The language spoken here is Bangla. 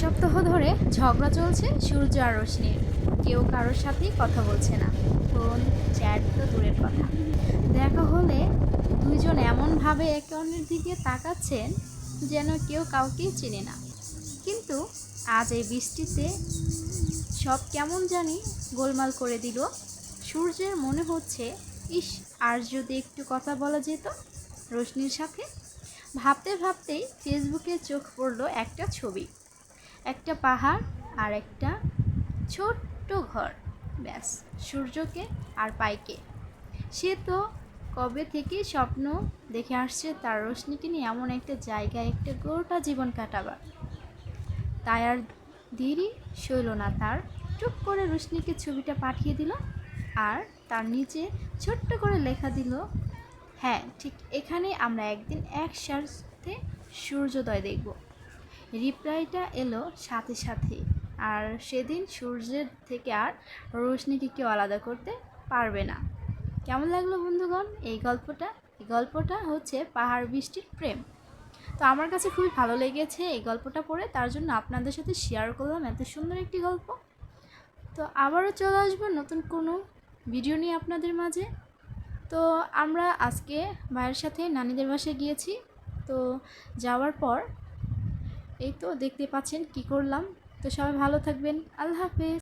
সপ্তাহ ধরে ঝগড়া চলছে সূর্য আর রোশনির। কেউ কারোর সাথেই কথা বলছে না, ফোন, চ্যাট তো দূরের কথা। দেখা হলে দুইজন এমনভাবে একে অন্যের দিকে তাকাচ্ছেন যেন কেউ কাউকেই চেনে না। কিন্তু আজ এই বৃষ্টিতে সব কেমন জানি গোলমাল করে দিল। সূর্যের মনে হচ্ছে, ইস, আর যদি একটু কথা বলা যেত রোশনির সাথে। ভাবতে ভাবতেই ফেসবুকে চোখ পড়লো একটা ছবি, একটা পাহাড় আর একটা ছোট্ট ঘর। ব্যাস, সূর্যকে আর পাইকে। সে তো কবে থেকেই স্বপ্ন দেখে আসছে তার রোশনিকে নিয়ে এমন একটা জায়গায় একটা গোটা জীবন কাটাবার। তাই আর দেরি সইল না তার, টুক করে রোশনিকে ছবিটা পাঠিয়ে দিল আর তার নিচে ছোট্ট করে লেখা দিল, হ্যাঁ, ঠিক এখানে আমরা একদিন একসাথে সূর্যোদয় দেখব। রিপ্লাইটা এলো সাথে সাথে, আর সেদিন সূর্যের থেকে আর রোশনিকে কেউ আলাদা করতে পারবে না। কেমন লাগলো বন্ধুগণ এই গল্পটা? এই গল্পটা হচ্ছে পাহাড় বৃষ্টির প্রেম। তো আমার কাছে খুবই ভালো লেগেছে এই গল্পটা পড়ে, তার জন্য আপনাদের সাথে শেয়ার করলাম এত সুন্দর একটি গল্প। তো আবারও চলে আসবো নতুন কোনো ভিডিও নিয়ে আপনাদের মাঝে। তো আমরা আজকে ভাইয়ের সাথে নানিদের বাসায় গিয়েছি। তো যাওয়ার পর এই তো দেখতে পাচ্ছেন কি করলাম। তো সবাই ভালো থাকবেন, আল্লাহ হাফেজ।